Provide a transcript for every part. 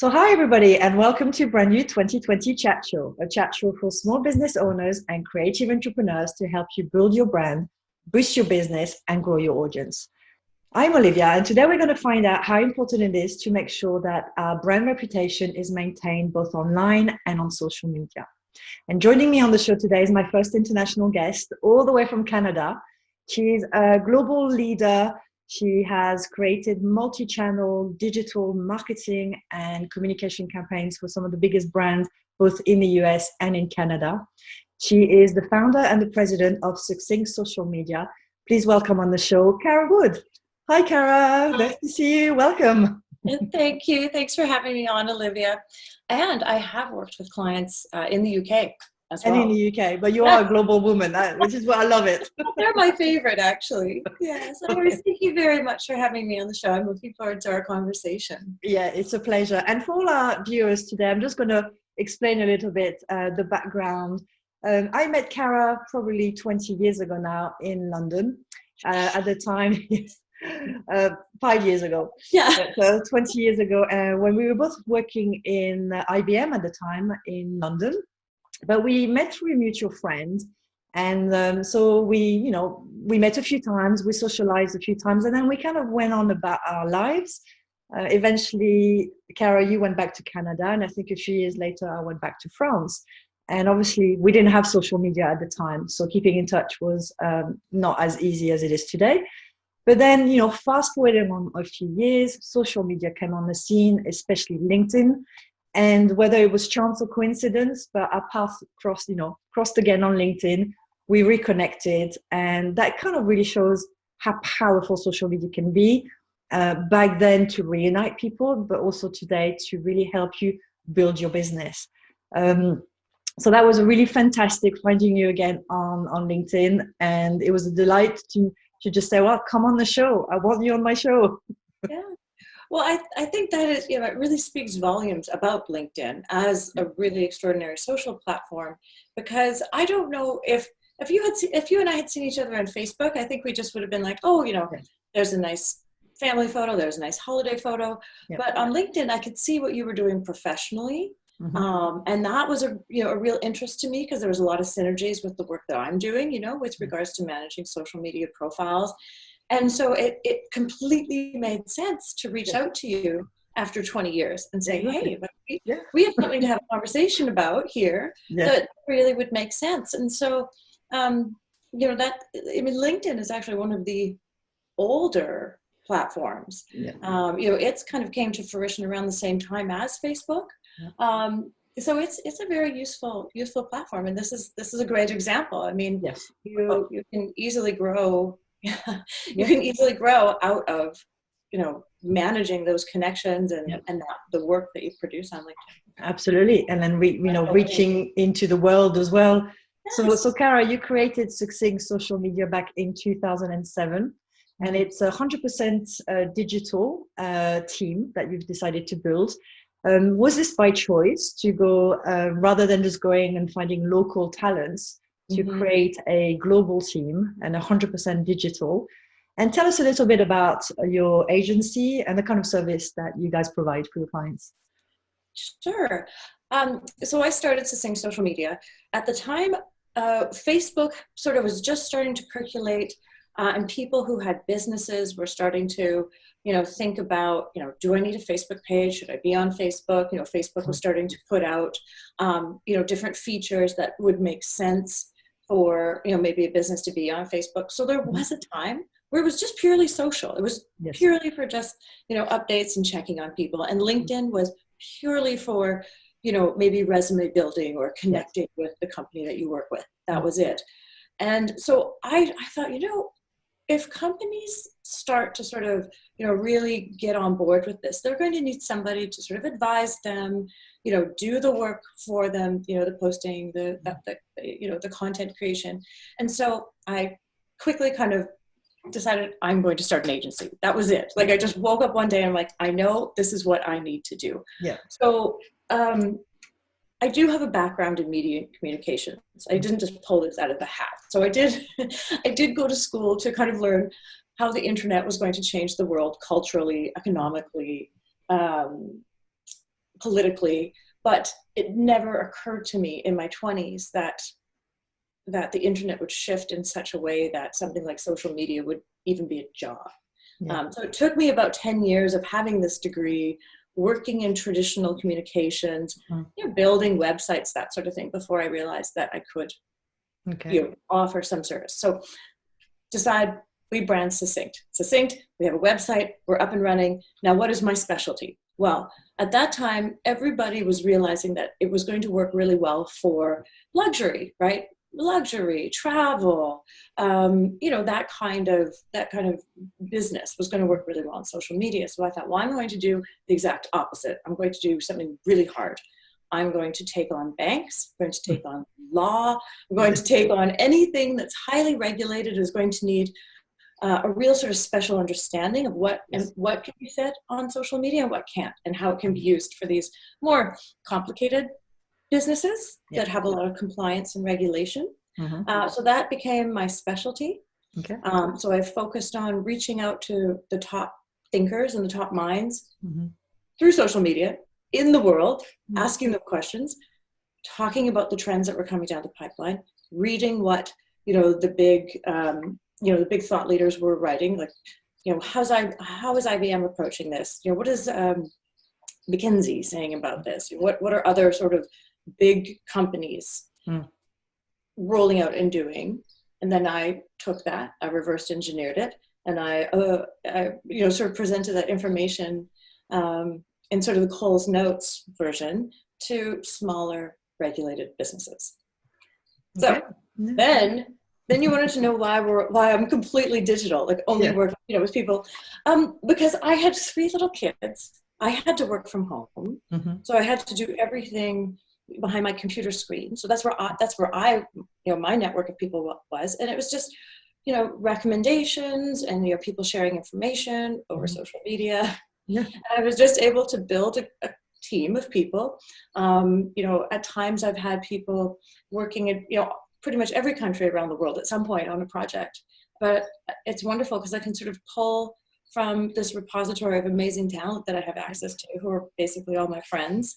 So hi everybody and welcome to brand new 2020 chat show, a chat show for small business owners and creative entrepreneurs to help you build your brand, boost your business and grow your audience. I'm Olivia and today we're going to find out how important it is to make sure that our brand reputation is maintained both online and on social media. And joining me on the show today is my first international guest all the way from Canada. She's a global leader. She has created multi-channel digital marketing and communication campaigns for some of the biggest brands, both in the US and in Canada. She is the founder and the president of Succinct Social Media. Please welcome on the show, Cara Wood. Hi, Cara. Nice to see you. Welcome. Thank you. Thanks for having me on, Olivia. And I have worked with clients in the UK as well. And in the UK, but you are a global woman, which is what I love it. They're my favorite, actually. Yes. Anyways, thank you very much for having me on the show. I'm looking forward to our conversation. Yeah, it's a pleasure. And for all our viewers today, I'm just going to explain a little bit the background. I met Cara probably 20 years ago now in London. At the time, 5 years ago. Yeah. So 20 years ago, when we were both working in IBM at the time in London. But we met through a mutual friend. And so we met a few times, we socialized a few times, and then we kind of went on about our lives. Eventually, Cara, you went back to Canada, and I think a few years later, I went back to France. And obviously, we didn't have social media at the time, so keeping in touch was not as easy as it is today. But then, fast forwarding on a few years, social media came on the scene, especially LinkedIn. And whether it was chance or coincidence, but our paths crossed again on LinkedIn. We reconnected, and that kind of really shows how powerful social media can be back then to reunite people, but also today to really help you build your business. So that was a really fantastic finding you again on LinkedIn, and it was a delight to just say, well, come on the show. I want you on my show. Yeah. Well, I think that is, it really speaks volumes about LinkedIn as a really extraordinary social platform, because I don't know if you and I had seen each other on Facebook, I think we just would have been like, oh, there's a nice family photo, there's a nice holiday photo. Yeah. But on LinkedIn, I could see what you were doing professionally. Mm-hmm. And that was a real interest to me, because there was a lot of synergies with the work that I'm doing, with regards to managing social media profiles. And so it completely made sense to reach out to you after 20 years and say, hey, we have something to have a conversation about here that really would make sense. And so, LinkedIn is actually one of the older platforms. Yeah. It's kind of came to fruition around the same time as Facebook. Yeah. So it's a very useful platform. And this is a great example. I mean, you can easily grow. You can easily grow out of, managing those connections and the work that you produce on LinkedIn. Absolutely. And then reaching into the world as well. Yes. So Cara, you created Succinct Social Media back in 2007, and it's 100% digital team that you've decided to build. Was this by choice to go, rather than just going and finding local talents, to create a global team and 100% digital? And tell us a little bit about your agency and the kind of service that you guys provide for your clients. Sure. So I started Succinct Social Media. At the time, Facebook sort of was just starting to percolate, and people who had businesses were starting to, think about, do I need a Facebook page? Should I be on Facebook? Facebook was starting to put out, different features that would make sense for, maybe a business to be on Facebook. So there was a time where it was just purely social. It was purely for just, updates and checking on people. And LinkedIn was purely for, maybe resume building or connecting with the company that you work with. That was it. And so I thought, if companies start to sort of, really get on board with this, they're going to need somebody to sort of advise them, do the work for them, the posting, the content creation. And so I quickly kind of decided I'm going to start an agency. That was it. Like I just woke up one day and I'm like, I know this is what I need to do. Yeah. So I do have a background in media communications. I didn't just pull this out of the hat. So I did go to school to kind of learn how the internet was going to change the world culturally, economically, politically, but it never occurred to me in my 20s that the internet would shift in such a way that something like social media would even be a job. Yeah. So it took me about 10 years of having this degree, working in traditional communications, building websites, that sort of thing, before I realized that I could offer some service. So decide, we brand Succinct. Succinct, we have a website, we're up and running. Now, what is my specialty? Well, at that time, everybody was realizing that it was going to work really well for luxury, right? Luxury, travel, that kind of business was going to work really well on social media. So I thought, well, I'm going to do the exact opposite. I'm going to do something really hard. I'm going to take on banks, I'm going to take on law, I'm going to take on anything that's highly regulated, is going to need a real sort of special understanding of what and what can be said on social media and what can't, and how it can be used for these more complicated businesses that have a lot of compliance and regulation. So that became my specialty. So I focused on reaching out to the top thinkers and the top minds through social media in the world, asking them questions, talking about the trends that were coming down the pipeline, reading what the big thought leaders were writing, like how is IBM approaching this? What is McKinsey saying about this? What are other sort of big companies rolling out and doing? And then I took that, I reverse engineered it, and I sort of presented that information in sort of the Coles Notes version to smaller regulated businesses. So then you wanted to know why I'm completely digital, like only work with people, because I had 3 little kids. I had to work from home, so I had to do everything behind my computer screen. So that's where I my network of people was, and it was just recommendations and people sharing information over social media. And I was just able to build a team of people. At times I've had people working in pretty much every country around the world at some point on a project. But it's wonderful because I can sort of pull from this repository of amazing talent that I have access to, who are basically all my friends,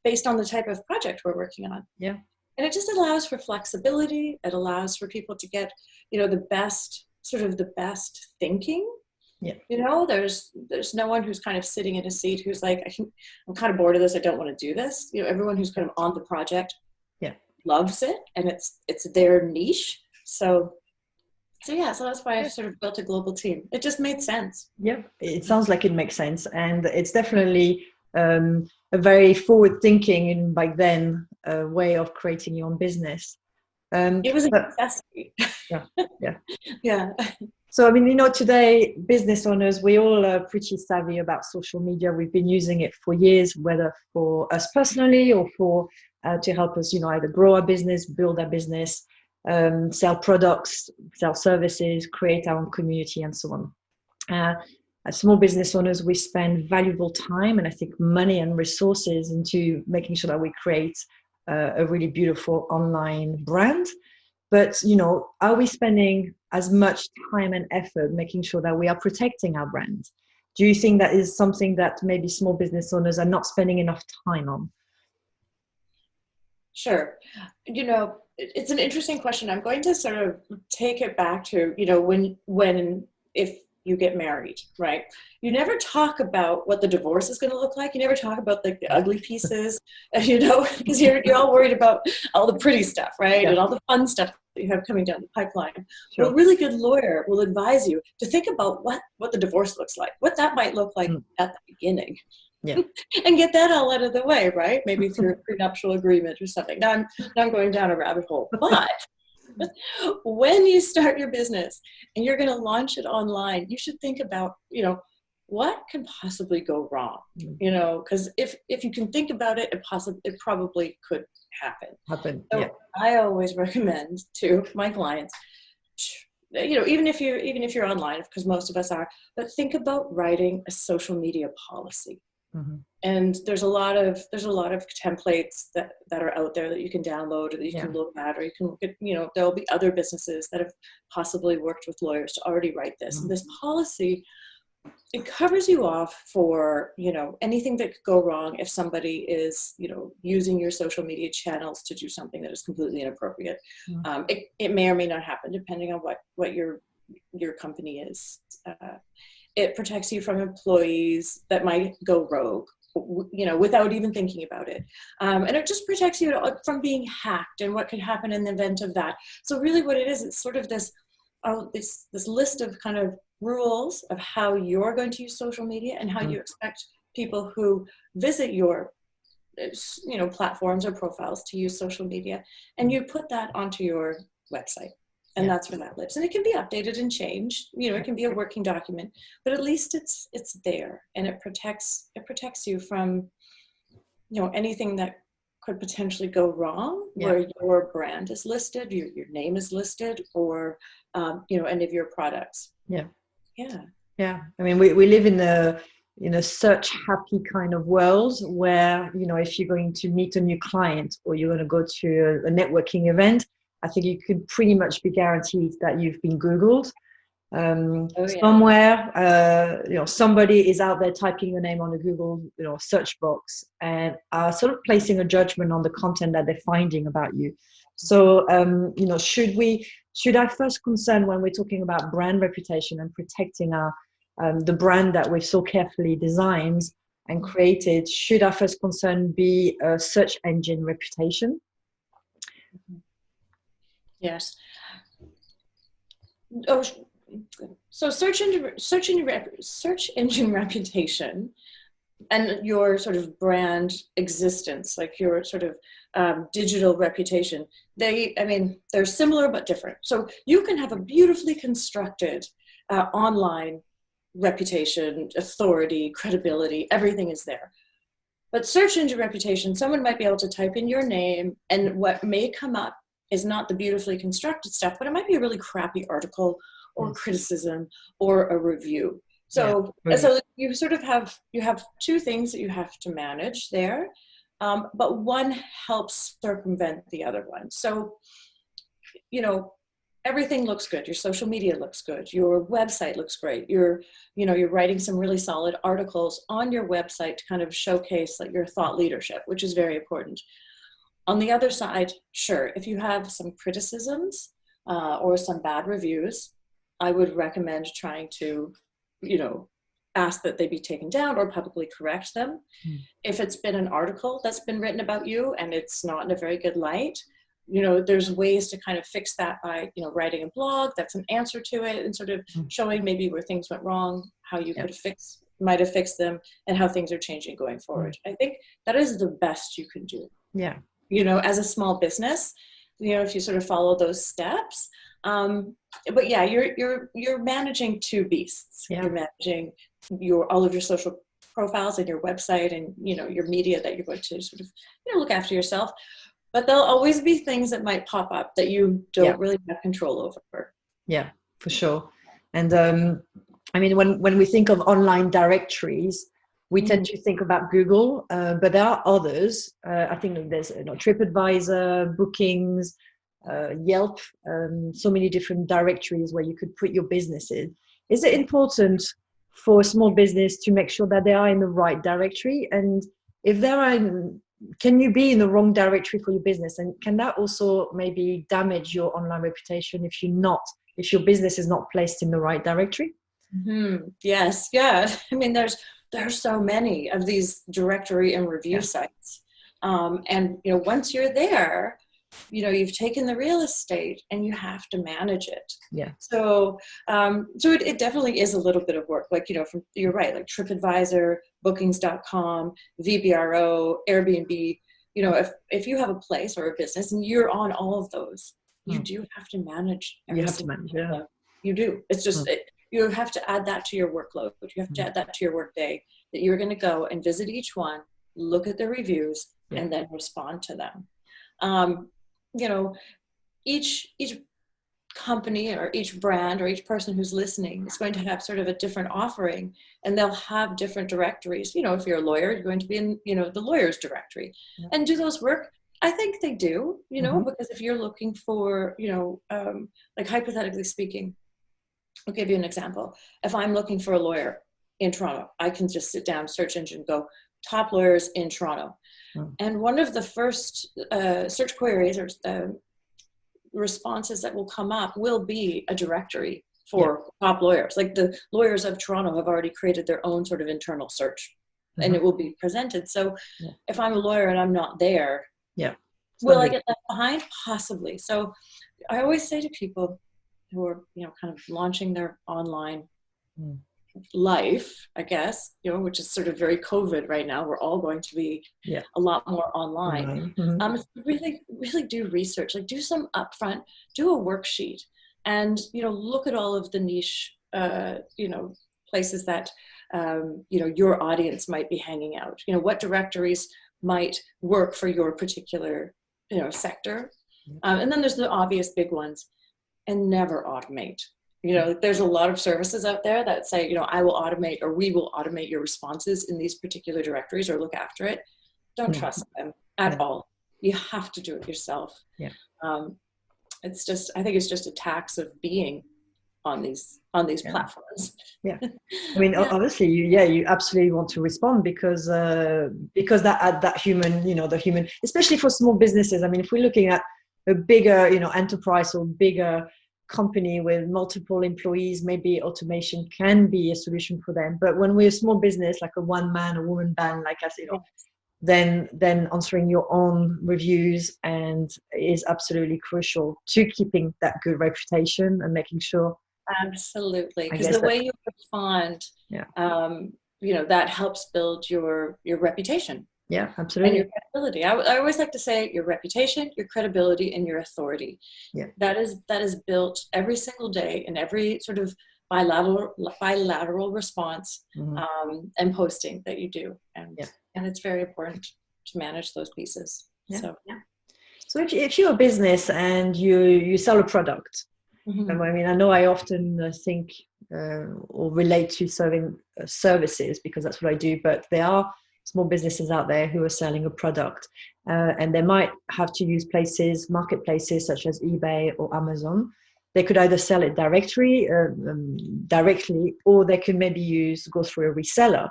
based on the type of project we're working on. And it just allows for flexibility. It allows for people to get, the best thinking. There's no one who's kind of sitting in a seat who's like, I'm kind of bored of this. I don't want to do this. Everyone who's kind of on the project loves it, and it's their niche. So that's why I sort of built a global team. It just made sense. It sounds like it makes sense, and it's definitely a very forward-thinking and back then way of creating your own business. It was a necessity. Yeah. So, I mean, today, business owners, we all are pretty savvy about social media. We've been using it for years, whether for us personally or for to help us, either grow our business, build our business, sell products, sell services, create our own community, and so on. As small business owners, we spend valuable time and I think money and resources into making sure that we create a really beautiful online brand. But, are we spending as much time and effort making sure that we are protecting our brand? Do you think that is something that maybe small business owners are not spending enough time on? Sure. It's an interesting question. I'm going to sort of take it back to, if you get married, right? You never talk about what the divorce is going to look like. You never talk about the ugly pieces, because you're all worried about all the pretty stuff, right? And all the fun stuff that you have coming down the pipeline. Well, a really good lawyer will advise you to think about what the divorce looks like, what that might look like at the beginning. And get that all out of the way, right? Maybe through a prenuptial agreement or something. Now I'm going down a rabbit hole. But when you start your business and you're going to launch it online, you should think about, what can possibly go wrong? Because if you can think about it, it probably could happen. So I always recommend to my clients, even if you're online, because most of us are, but think about writing a social media policy. And there's a lot of templates that are out there that you can download or that you can look at, or you can look at, there'll be other businesses that have possibly worked with lawyers to already write this. And this policy it covers you off for, you know, anything that could go wrong if somebody is, you know, using your social media channels to do something that is completely inappropriate. It may or may not happen depending on what your company is. It protects you from employees that might go rogue, you know, without even thinking about it. And it just protects you from being hacked and what could happen in the event of that. So really what it is, it's sort of this list of kind of rules of how you're going to use social media and how you expect people who visit your, you know, platforms or profiles to use social media. And you put that onto your website. And that's where that lives. And it can be updated and changed. You know, it can be a working document, but at least it's there, and it protects you from, you know, anything that could potentially go wrong where your brand is listed, your name is listed, or you know, any of your products. Yeah. I mean, we live in a search happy kind of world where, you know, if you're going to meet a new client or you're going to go to a networking event, I think you could pretty much be guaranteed that you've been Googled. Somewhere, you know, somebody is out there typing your name on a Google, you know, search box and are sort of placing a judgment on the content that they're finding about you. So, you know, should our first concern when we're talking about brand reputation and protecting our the brand that we've so carefully designed and created, should our first concern be a search engine reputation? Yes. Oh, so search engine reputation and your sort of brand existence, like your sort of digital reputation, they're similar but different. So you can have a beautifully constructed online reputation, authority, credibility, everything is there. But search engine reputation, someone might be able to type in your name, and what may come up is not the beautifully constructed stuff, but it might be a really crappy article or criticism or a review. So, so you sort of have two things that you have to manage there, but one helps circumvent the other one. So, you know, everything looks good. Your social media looks good. Your website looks great. You're writing some really solid articles on your website to kind of showcase like your thought leadership, which is very important. On the other side, sure, if you have some criticisms or some bad reviews, I would recommend trying to, you know, ask that they be taken down or publicly correct them. If it's been an article that's been written about you and it's not in a very good light, you know, there's ways to kind of fix that by, you know, writing a blog that's an answer to it and sort of showing maybe where things went wrong, how you might have fixed them, and how things are changing going forward. I think that is the best you can do. Yeah. You know, as a small business, you know, if you sort of follow those steps. But yeah, you're managing two beasts. You're managing all of your social profiles and your website and, you know, your media that you're going to sort of, you know, look after yourself. But there'll always be things that might pop up that you don't really have control over. Yeah, for sure. And I mean, when we think of online directories, we tend to think about Google, but there are others. I think there's, you know, TripAdvisor, Bookings, Yelp, so many different directories where you could put your business in. Is it important for a small business to make sure that they are in the right directory? And if they are can you be in the wrong directory for your business? And can that also maybe damage your online reputation if your business is not placed in the right directory? Yes, yeah. I mean, there's so many of these directory and review sites. And, you know, once you're there, you know, you've taken the real estate and you have to manage it. Yeah. So, it definitely is a little bit of work. Like, you know, you're right, like TripAdvisor, Bookings.com, VBRO, Airbnb. You know, if you have a place or a business and you're on all of those, you do have to manage. You have to manage. Yeah. You do. It's just you have to add that to your workload. You have to add that to your workday. That you're going to go and visit each one, look at the reviews, and then respond to them. You know, each company or each brand or each person who's listening is going to have sort of a different offering, and they'll have different directories. You know, if you're a lawyer, you're going to be in, you know, the lawyer's directory. And do those work? I think they do, you know, because if you're looking for, you know, like hypothetically speaking, I'll give you an example. If I'm looking for a lawyer, in Toronto. I can just sit down, search engine, go top lawyers in Toronto. And one of the first search queries or responses that will come up will be a directory for top lawyers. Like the lawyers of Toronto have already created their own sort of internal search, and it will be presented. So if I'm a lawyer and I'm not there, will I get left behind? Possibly. So I always say to people who are, kind of launching their online life, I guess, which is sort of very COVID right now. We're all going to be a lot more online. Really, really do research, like do some upfront, do a worksheet, and, look at all of the niche, places that, your audience might be hanging out. What directories might work for your particular, sector. And then there's the obvious big ones, and never automate. There's a lot of services out there that say, I will automate, or we will automate your responses in these particular directories or look after it. Don't trust them at all. You have to do it yourself. It's just, I think it's just a tax of being on these platforms. I mean, obviously, you absolutely want to respond because that human, the human, especially for small businesses. I mean, if we're looking at a bigger, enterprise or bigger company with multiple employees, maybe automation can be a solution for them. But when we're a small business, like a one-man or woman band, like us, then answering your own reviews and is absolutely crucial to keeping that good reputation and making sure. Absolutely, because the way you respond, that helps build your reputation. Yeah, absolutely. And your credibility. I always like to say your reputation, your credibility, and your authority. That is built every single day in every sort of bilateral response and posting that you do, and it's very important to manage those pieces. So if you're a business and you sell a product, I mean, I know I often think or relate to serving services because that's what I do, but there are small businesses out there who are selling a product and they might have to use marketplaces such as eBay or Amazon. They could either sell it directly, or they could maybe go through a reseller.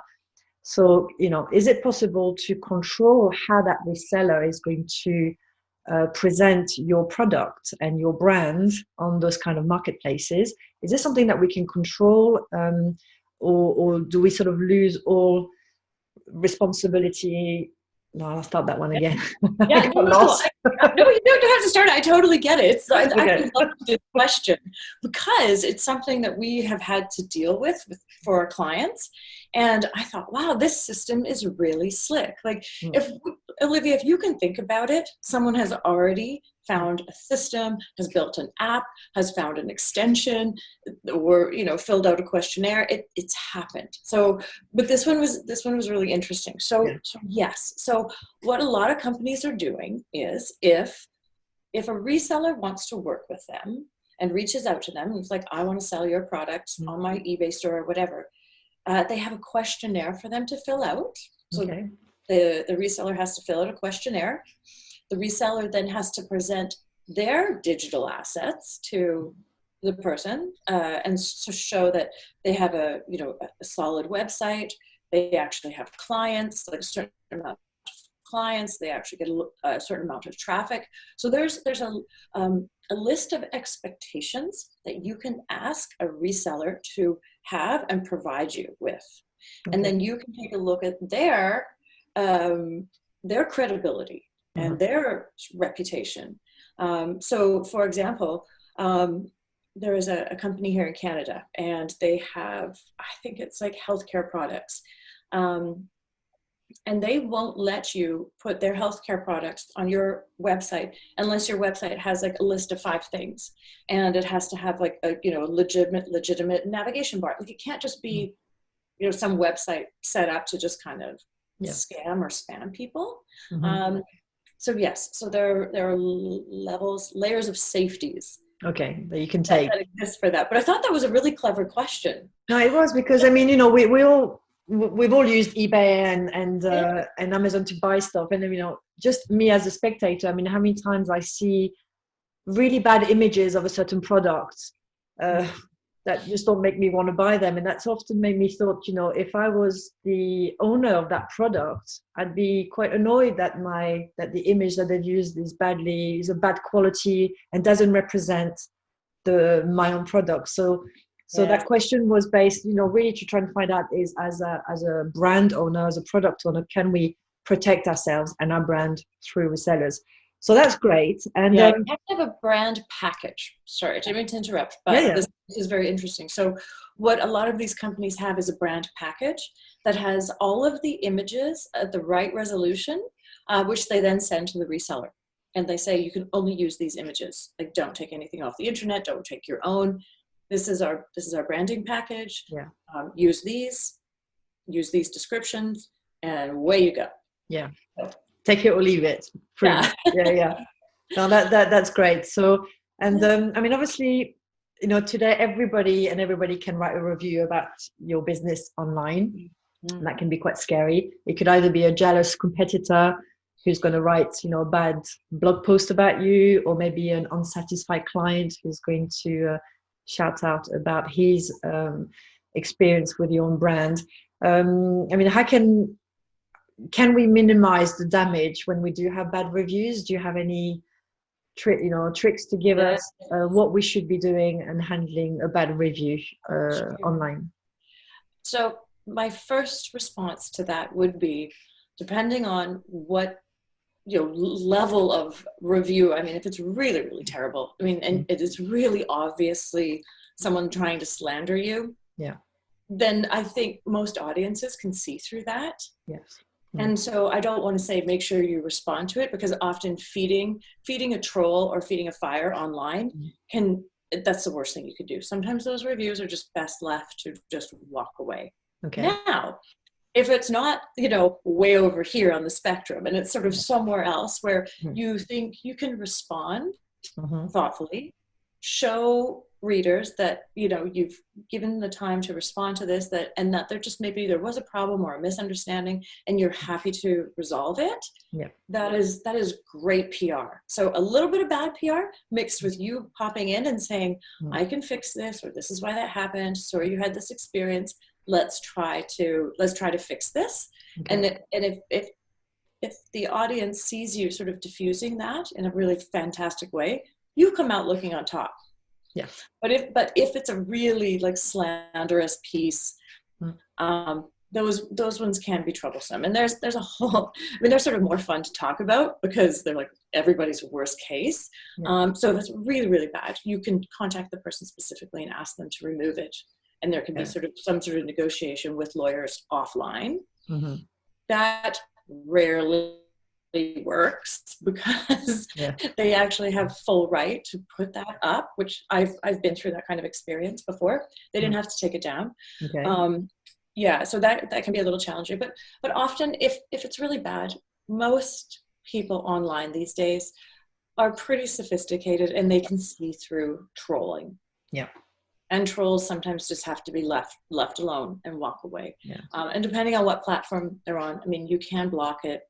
So, is it possible to control how that reseller is going to present your product and your brand on those kind of marketplaces? Is this something that we can control, or do we sort of lose all responsibility? No, I'll start that one again. No, you don't have to start. I totally get it. So I love this question because it's something that we have had to deal with for our clients. And I thought, wow, this system is really slick. Like Olivia, if you can think about it, someone has already found a system, has built an app, has found an extension, or filled out a questionnaire. It's happened. So, but this one was really interesting. So yes. So what a lot of companies are doing is if a reseller wants to work with them and reaches out to them, and it's like, I want to sell your product on my eBay store or whatever, they have a questionnaire for them to fill out. So the reseller has to fill out a questionnaire. The reseller then has to present their digital assets to the person and to show that they have a solid website. They actually have clients, like a certain amount of clients. They actually get a certain amount of traffic. So there's a list of expectations that you can ask a reseller to have and provide you with, and then you can take a look at their credibility and their reputation. So, for example, there is a company here in Canada, and they have, I think it's like healthcare products. And they won't let you put their healthcare products on your website unless your website has like a list of 5 things. And it has to have like a legitimate navigation bar. Like it can't just be, some website set up to just kind of scam or spam people. So yes, so there are layers of safeties. Okay, that you can take. That exist for that. But I thought that was a really clever question. No, it was, because I mean, we've all used eBay and Amazon to buy stuff, and just me as a spectator, I mean, how many times I see really bad images of a certain product that just don't make me want to buy them. And that's often made me thought, you know, if I was the owner of that product, I'd be quite annoyed that the image that they've used is a bad quality and doesn't represent my own product. So that question was based, you know, really to try and find out is, as a brand owner, as a product owner, can we protect ourselves and our brand through resellers? So that's great. And you have to have a brand package. Sorry, I didn't mean to interrupt, but this is very interesting. So what a lot of these companies have is a brand package that has all of the images at the right resolution, which they then send to the reseller. And they say, you can only use these images. Like, don't take anything off the internet. Don't take your own. This is our branding package. Use these descriptions, and away you go. Yeah. So, take it or leave it. Yeah. No, that's great. So, and I mean, obviously, you know, today everybody can write a review about your business online. And that can be quite scary. It could either be a jealous competitor who's going to write, you know, a bad blog post about you, or maybe an unsatisfied client who's going to shout out about his experience with your own brand. I mean, how can we minimize the damage when we do have bad reviews? Do you have any tricks to give us what we should be doing and handling a bad review online? So my first response to that would be, depending on what level of review. I mean, if it's really, really terrible, I mean, and it is really obviously someone trying to slander you, then I think most audiences can see through that. Yes. And so I don't want to say make sure you respond to it, because often feeding a troll or feeding a fire online that's the worst thing you could do. Sometimes those reviews are just best left to just walk away. Okay. Now, if it's not, way over here on the spectrum, and it's sort of somewhere else where you think you can respond thoughtfully, show readers that, you've given the time to respond to this, and that there was a problem or a misunderstanding, and you're happy to resolve it. Yeah. That is great PR. So a little bit of bad PR mixed with you popping in and saying, I can fix this, or this is why that happened. Sorry you had this experience. Let's try to fix this. Okay. And if the audience sees you sort of diffusing that in a really fantastic way, you come out looking on top. Yeah. But if it's a really slanderous piece, those ones can be troublesome. And there's a whole, they're sort of more fun to talk about because they're like everybody's worst case. Yeah. So that's really, really bad. You can contact the person specifically and ask them to remove it. And there can be some sort of negotiation with lawyers offline. Mm-hmm. That rarely works because they actually have full right to put that up, which I've been through that kind of experience before. They didn't have to take it down. Okay. So that can be a little challenging, but often if it's really bad, most people online these days are pretty sophisticated and they can see through trolling. Yeah. And trolls sometimes just have to be left alone and walk away. Yeah. And depending on what platform they're on, you can block it.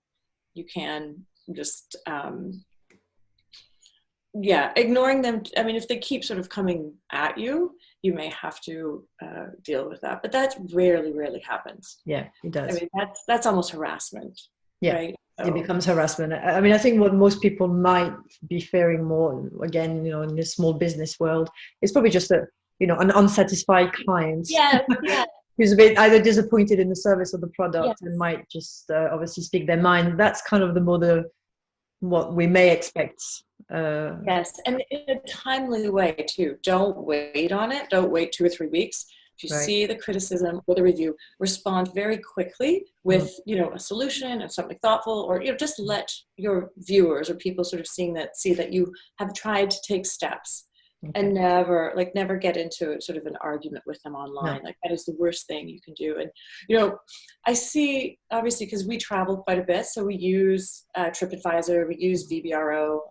You can just, ignoring them. If they keep sort of coming at you, you may have to deal with that. But that rarely happens. Yeah, it does. That's almost harassment. Yeah, right? So, it becomes harassment. I think what most people might be fearing more, again, in the small business world, is probably just an unsatisfied client. Yeah. Who's a bit either disappointed in the service or the product and might just obviously speak their mind. That's kind of what we may expect. Yes, and in a timely way too. Don't wait on it. Don't wait 2 or 3 weeks. If you see the criticism or the review, respond very quickly with a solution or something thoughtful, or just let your viewers or people sort of see that you have tried to take steps. Okay. And never get into sort of an argument with them online. No. That is the worst thing you can do. And, I see, obviously, because we travel quite a bit, so we use TripAdvisor, we use VRBO,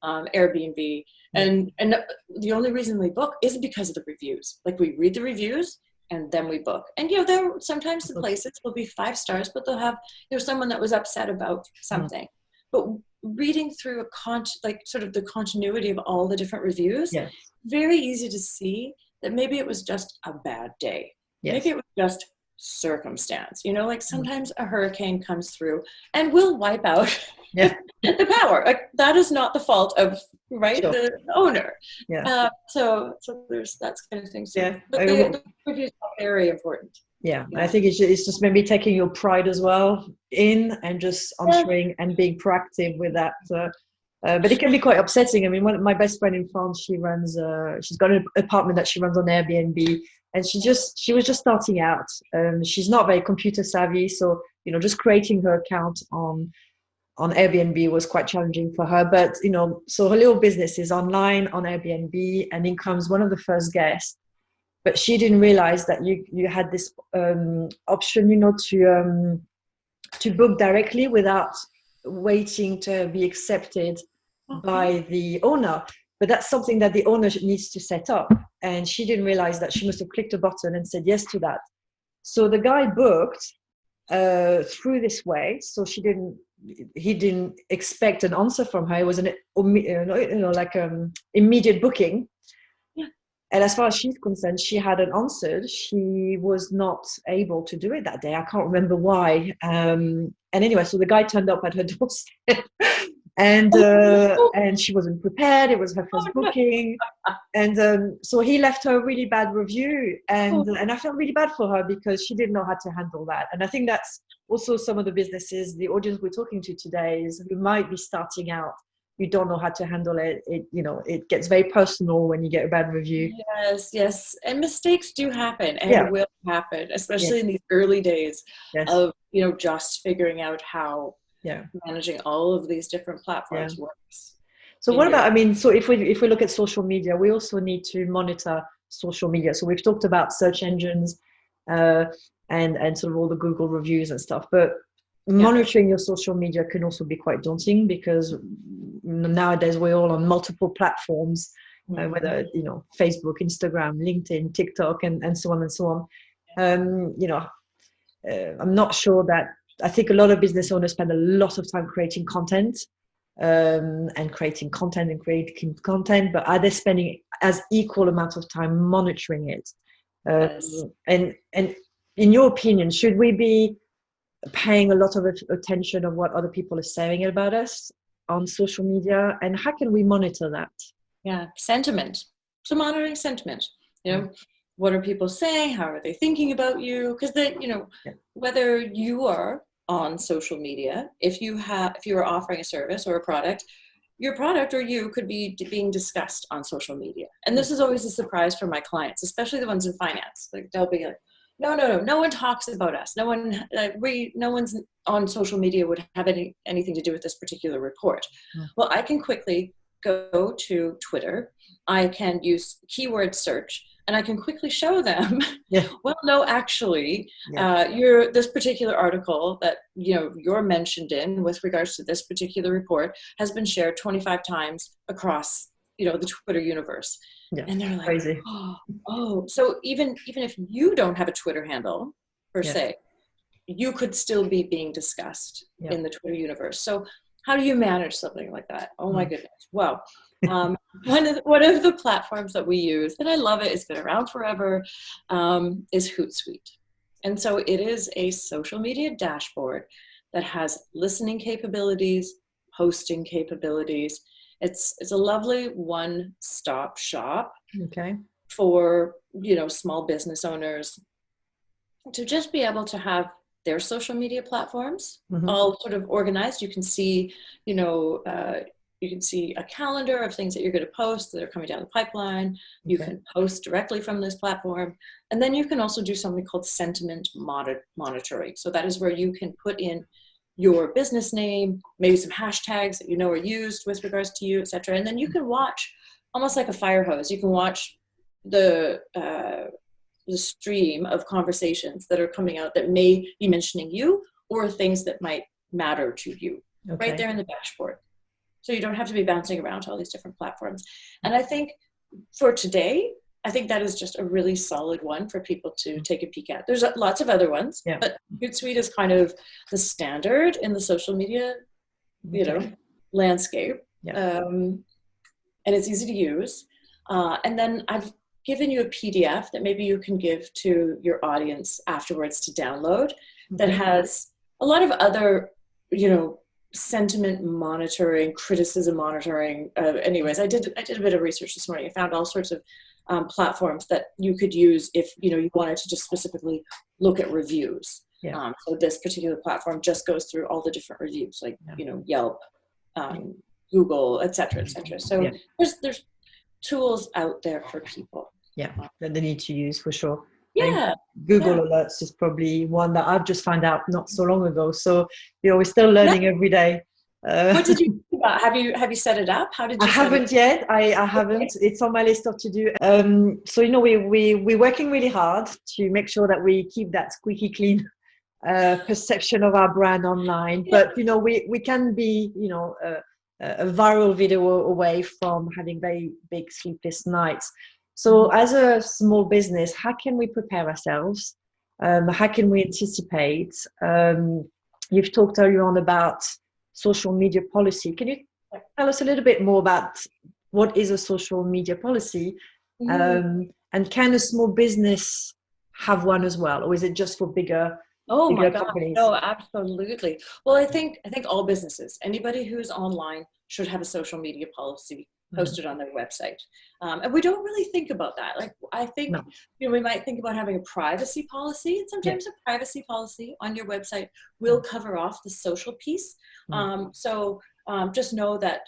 Airbnb. And the only reason we book isn't because of the reviews. We read the reviews and then we book. And, there sometimes the places will be 5 stars, but they'll have, someone that was upset about something. But reading through sort of the continuity of all the different reviews, very easy to see that maybe it was just a bad day. Yes. Maybe it was just circumstance, you know, like sometimes a hurricane comes through and will wipe out the power. Like that is not the fault of Sure. the owner. Yeah. So there's that kind of thing. So, Yeah. but the reviews are very important. Yeah, I think it's just maybe taking your pride as well in and just answering and being proactive with that. But it can be quite upsetting. I mean, one of my best friend in France, she's got an apartment that she runs on Airbnb, and she was just starting out. She's not very computer savvy, so you know, just creating her account on Airbnb was quite challenging for her. But you know, so her little business is online on Airbnb, and in comes one of the first guests. But she didn't realize that you had this option, you know, to book directly without waiting to be accepted by the owner. But that's something that the owner needs to set up. And she didn't realize that she must have clicked a button and said yes to that. So the guy booked through this way. So he didn't expect an answer from her. It was an immediate booking. And as far as she's concerned, she hadn't answered. She was not able to do it that day. I can't remember why. And anyway, so the guy turned up at her doorstep, and she wasn't prepared. It was her first booking, and so he left her a really bad review. And I felt really bad for her because she didn't know how to handle that. And I think that's also some of the businesses, the audience we're talking to today, is who might be starting out. You don't know how to handle it. It gets very personal when you get a bad review. Yes. And mistakes do happen and will happen, especially in these early days of, you know, just figuring out how managing all of these different platforms works. So what about, I mean, so if we look at social media, we also need to monitor social media. So we've talked about search engines and sort of all the Google reviews and stuff, but monitoring your social media can also be quite daunting because nowadays we're all on multiple platforms, whether, you know, Facebook, Instagram, LinkedIn, TikTok, and so on and so on. You know, I'm not sure that, I think a lot of business owners spend a lot of time creating content, but are they spending as equal amount of time monitoring it? And in your opinion, should we be paying a lot of attention of what other people are saying about us on social media, and how can we monitor that? Sentiment. So monitoring sentiment, you know, what are people saying, how are they thinking about you, because they, you know, whether you are on social media, if you are offering a service or a product, your product or you could be being discussed on social media. And this is always a surprise for my clients, especially the ones in finance. Like they'll be like, no one talks about us. No one's on social media would have anything to do with this particular report. Well, I can quickly go to Twitter. I can use keyword search, and I can quickly show them. Well, no, actually, this particular article that you're mentioned in with regards to this particular report has been shared 25 times across the Twitter universe. And they're like, crazy. Oh, so even if you don't have a Twitter handle per se, you could still be being discussed in the Twitter universe. So how do you manage something like that? Oh my goodness. Well, one of the platforms that we use, and I love it, it's been around forever, is Hootsuite. And so it is a social media dashboard that has listening capabilities, posting capabilities. It's a lovely one-stop shop for small business owners to just be able to have their social media platforms all sort of organized. You can see, you can see a calendar of things that you're going to post that are coming down the pipeline. You can post directly from this platform. And then you can also do something called sentiment monitoring. So that is where you can put in your business name, maybe some hashtags that are used with regards to you, et cetera. And then you can watch, almost like a fire hose, you can watch the stream of conversations that are coming out that may be mentioning you or things that might matter to you right there in the dashboard. So you don't have to be bouncing around to all these different platforms. And I think for today, I think that is just a really solid one for people to take a peek at. There's lots of other ones, but Hootsuite is kind of the standard in the social media, landscape. And it's easy to use. And then given you a PDF that maybe you can give to your audience afterwards to download that has a lot of other, sentiment monitoring, criticism monitoring. Anyways, I did a bit of research this morning. I found all sorts of platforms that you could use if you wanted to just specifically look at reviews. So this particular platform just goes through all the different reviews, like Yelp, Google, et cetera, et cetera. So there's tools out there for people. That they need to use for sure. Yeah. Google Alerts is probably one that I've just found out not so long ago. So we're still learning every day. What did you think about? Have you set it up? How did you? I haven't yet. I haven't. It's on my list of to do. So we're working really hard to make sure that we keep that squeaky clean perception of our brand online. But we can be a viral video away from having very big sleepless nights. So as a small business, how can we prepare ourselves? How can we anticipate? You've talked earlier on about social media policy. Can you tell us a little bit more about what is a social media policy? And can a small business have one as well? Or is it just for bigger companies? No, absolutely. Well, I think all businesses, anybody who's online should have a social media policy posted on their website. And we don't really think about that. Like, I think, we might think about having a privacy policy, and sometimes a privacy policy on your website will cover off the social piece. So just know that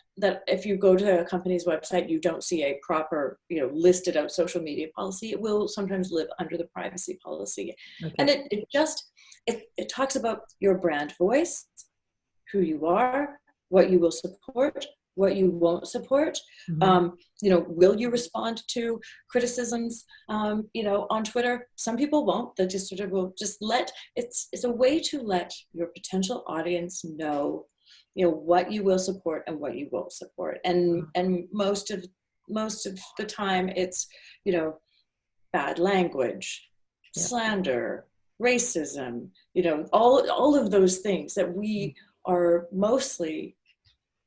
if you go to a company's website, you don't see a proper, listed out social media policy, it will sometimes live under the privacy policy. And it talks about your brand voice, who you are, what you will support, what you won't support. Will you respond to criticisms, on Twitter? Some people won't. They just sort of will just it's a way to let your potential audience know, what you will support and what you won't support. And most of the time it's, bad language, slander, racism, all of those things that we are mostly,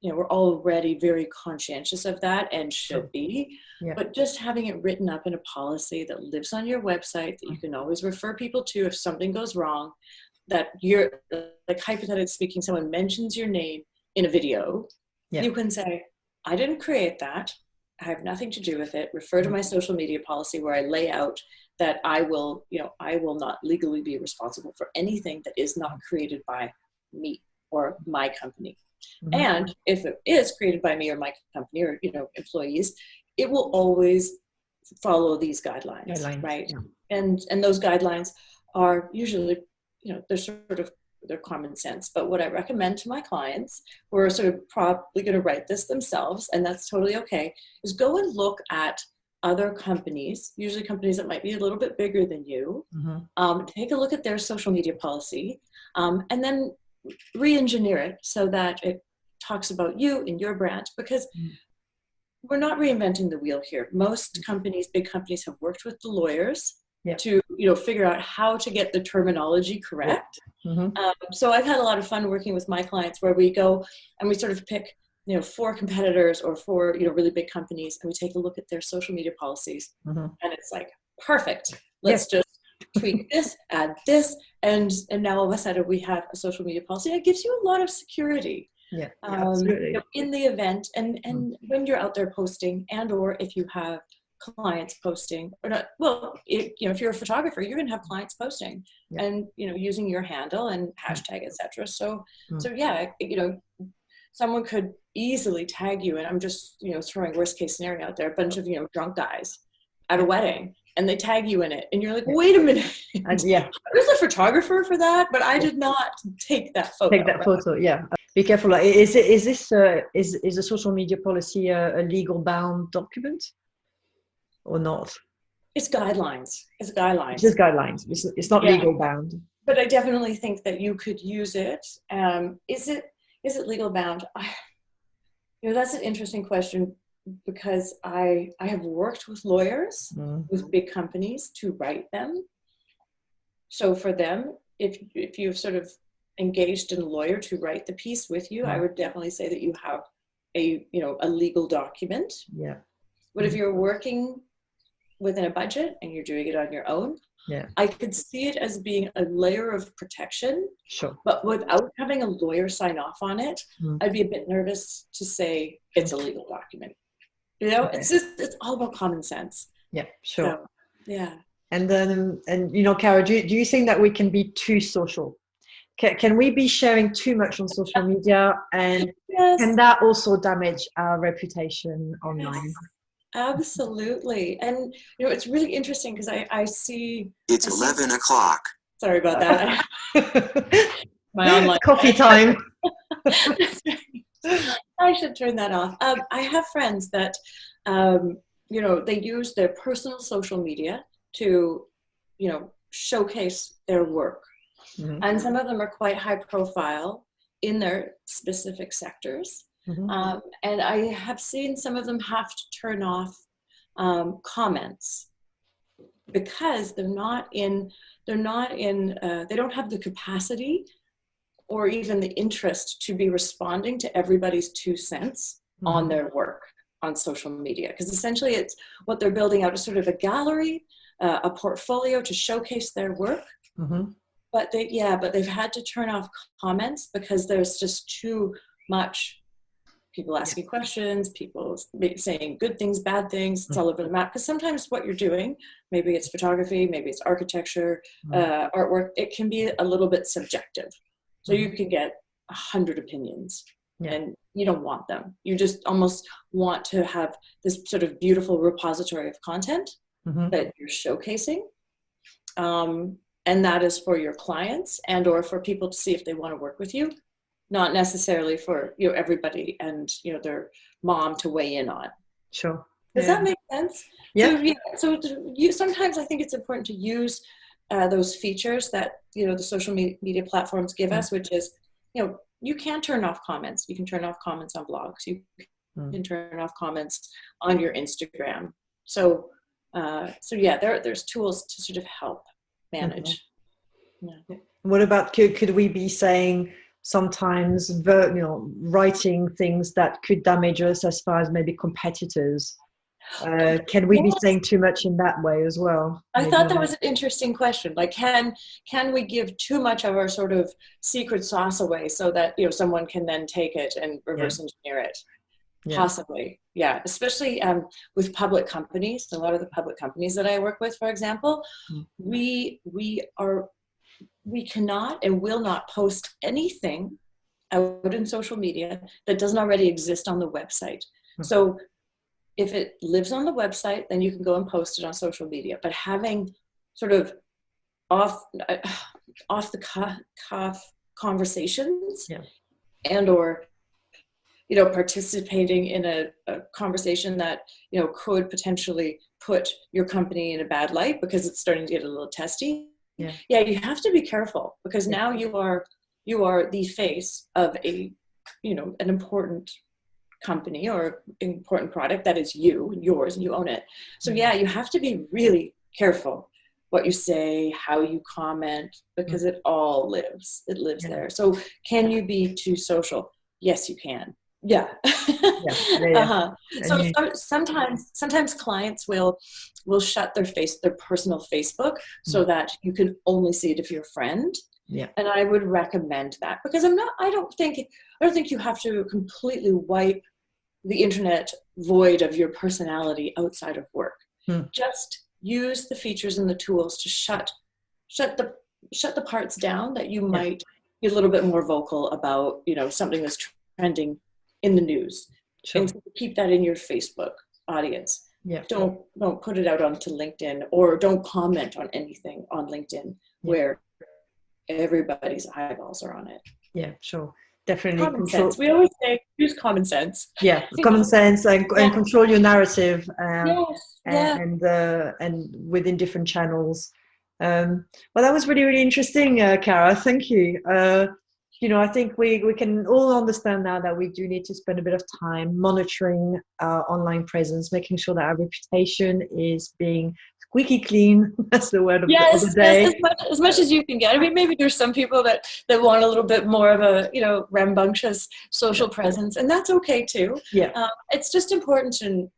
we're already very conscientious of that and should be, but just having it written up in a policy that lives on your website that you can always refer people to if something goes wrong, that you're, like, hypothetically speaking, someone mentions your name in a video, you can say, I didn't create that. I have nothing to do with it. Refer to my social media policy where I lay out that I will not legally be responsible for anything that is not created by me or my company. And if it is created by me or my company or, employees, it will always follow these guidelines. Right? And those guidelines are usually, they're common sense. But what I recommend to my clients who are sort of probably going to write this themselves, and that's totally okay, is go and look at other companies, usually companies that might be a little bit bigger than you, take a look at their social media policy, and then re-engineer it so that it talks about you and your brand, because we're not reinventing the wheel here. Most companies, big companies, have worked with the lawyers to figure out how to get the terminology correct. So I've had a lot of fun working with my clients where we go and we sort of pick 4 competitors or 4 really big companies, and we take a look at their social media policies, and it's like, perfect, let's just tweak this, add this, and now all of a sudden we have a social media policy. It gives you a lot of security absolutely. In the event, and when you're out there posting, and or if you have clients posting, or not, well, if you're a photographer, you're going to have clients posting and using your handle and hashtag, etc. So someone could easily tag you, and I'm just throwing worst case scenario out there, a bunch of drunk guys at a wedding, and they tag you in it, and you're like, wait a minute, there's a photographer for that, but I did not take that photo. Be careful. Is a social media policy a legal bound document or not? It's guidelines. It's guidelines. It's just guidelines. It's not legal bound. But I definitely think that you could use it. Is it legal bound? That's an interesting question, because I have worked with lawyers with big companies to write them. So for them, if you've sort of engaged in a lawyer to write the piece with you, I would definitely say that you have a legal document. But if you're working within a budget and you're doing it on your own, Yeah. I could see it as being a layer of protection. Sure. But without having a lawyer sign off on it, I'd be a bit nervous to say it's a legal document. You know, Okay. it's all about common sense. Yeah, sure. So, yeah. And then, and you know, Cara, do you think that we can be too social? Can we be sharing too much on social media, and Yes. can that also damage our reputation online? Yes. Absolutely. And you know, it's really interesting because I see it's 11 o'clock. Sorry about that. My online coffee time. I should turn that off. I have friends that you know, they use their personal social media to, you know, showcase their work. And some of them are quite high profile in their specific sectors. And I have seen some of them have to turn off comments because they don't have the capacity or even the interest to be responding to everybody's 2 cents on their work on social media. Because essentially it's what they're building out is sort of a gallery, a portfolio to showcase their work. But they've had to turn off comments because there's just too much people asking questions, people saying good things, bad things. It's all over the map. Because sometimes what you're doing, maybe it's photography, maybe it's architecture, artwork, it can be a little bit subjective. So you can get 100 opinions and you don't want them. You just almost want to have this sort of beautiful repository of content that you're showcasing. And that is for your clients and or for people to see if they want to work with you, not necessarily for, you know, everybody and, you know, their mom to weigh in on. Sure. Does that make sense? Yeah. So sometimes I think it's important to use those features that, you know, the social media platforms give us, which is, you know, you can turn off comments. You can turn off comments on blogs. You can turn off comments on your Instagram. So yeah, there's tools to sort of help manage. What about could we be saying sometimes, you know, writing things that could damage us as far as maybe competitors? Can we be saying too much in that way as well? I thought that was an interesting question. Like, can we give too much of our sort of secret sauce away so that, you know, someone can then take it and reverse engineer it? Possibly, yeah. Especially with public companies. A lot of the public companies that I work with, for example, we cannot and will not post anything out in social media that doesn't already exist on the website. So if it lives on the website, then you can go and post it on social media. But having sort of off the cuff conversations and or, you know, participating in a conversation that, you know, could potentially put your company in a bad light because it's starting to get a little testy. Yeah, you have to be careful because now you are the face of a, you know, an important company or important product that is yours, and you own it. So yeah, you have to be really careful what you say, how you comment, because it all lives. It lives there. So can you be too social? Yes, you can. Yeah. So sometimes clients will shut their personal Facebook so that you can only see it if you're a friend. Yeah. And I would recommend that because I don't think you have to completely wipe the internet void of your personality outside of work. Just use the features and the tools to shut the parts down that you might be a little bit more vocal about, you know, something that's trending in the news. Sure. And keep that in your Facebook audience. Yeah. Don't put it out onto LinkedIn or don't comment on anything on LinkedIn where everybody's eyeballs are on it. Yeah, sure. Definitely common sense. We always say use common sense. Yeah, common sense and control your narrative and within different channels. Well, that was really, really interesting, Cara. Thank you. You know, I think we can all understand now that we do need to spend a bit of time monitoring our online presence, making sure that our reputation is being squeaky clean. That's the word of Yes, the day. yes, as much as you can get. I mean, maybe there's some people that want a little bit more of a, rambunctious social presence, and that's okay too. Yeah. It's just important to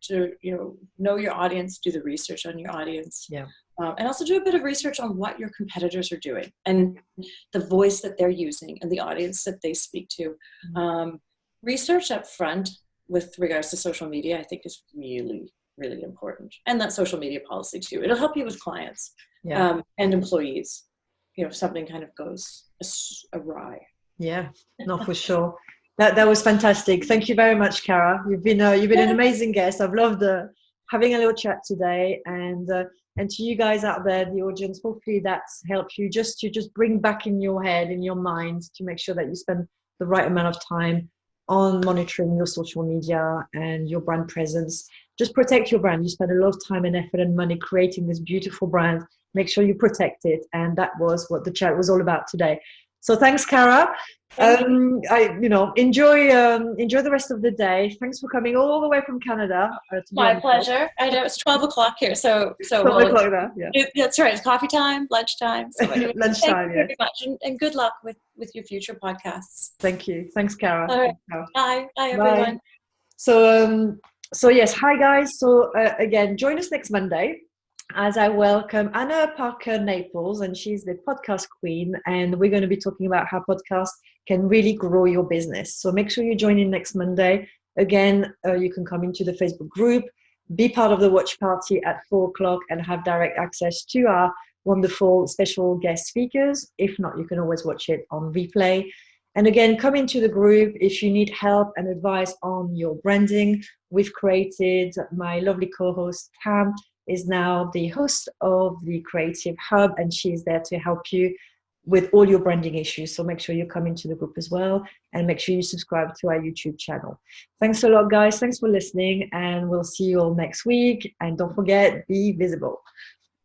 know your audience, do the research on your audience. Yeah. And also do a bit of research on what your competitors are doing and the voice that they're using and the audience that they speak to. Research up front with regards to social media, I think, is really, really important. And that social media policy too. It'll help you with clients and employees, if something kind of goes awry. Yeah, no, for sure. That was fantastic. Thank you very much, Cara. You've been an amazing guest. I've loved having a little chat today, and to you guys out there, the audience, hopefully that's helped you just bring back in your head, in your mind, to make sure that you spend the right amount of time on monitoring your social media and your brand presence. Just protect your brand. You spend a lot of time and effort and money creating this beautiful brand. Make sure you protect it, and that was what the chat was all about today. So thanks, Cara. Enjoy the rest of the day. Thanks for coming all the way from Canada. My pleasure. I know it's 12 o'clock here, so 12 o'clock now. Yeah, that's right. It's coffee time, lunchtime. So anyway, lunchtime. Thank you very much, and good luck with your future podcasts. Thanks, Cara. All right. Bye, everyone. So yes, hi guys. So again, join us next Monday as I welcome Anna Parker Naples, and she's the podcast queen, and we're going to be talking about how podcasts can really grow your business. So make sure you join in next Monday. Again, you can come into the Facebook group, be part of the watch party at 4 o'clock, and have direct access to our wonderful special guest speakers. If not, you can always watch it on replay. And again, come into the group if you need help and advice on your branding. We've created, my lovely co-host Tam is now the host of the Creative Hub, and she's there to help you with all your branding issues. So make sure you come into the group as well, and make sure you subscribe to our YouTube channel. Thanks a lot, guys. Thanks for listening, and we'll see you all next week. And don't forget, be visible.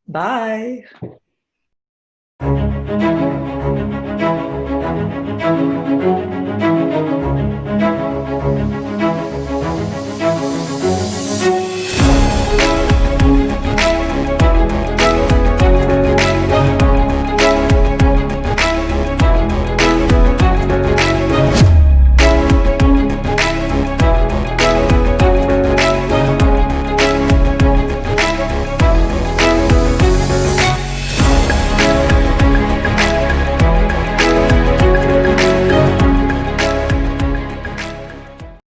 Bye.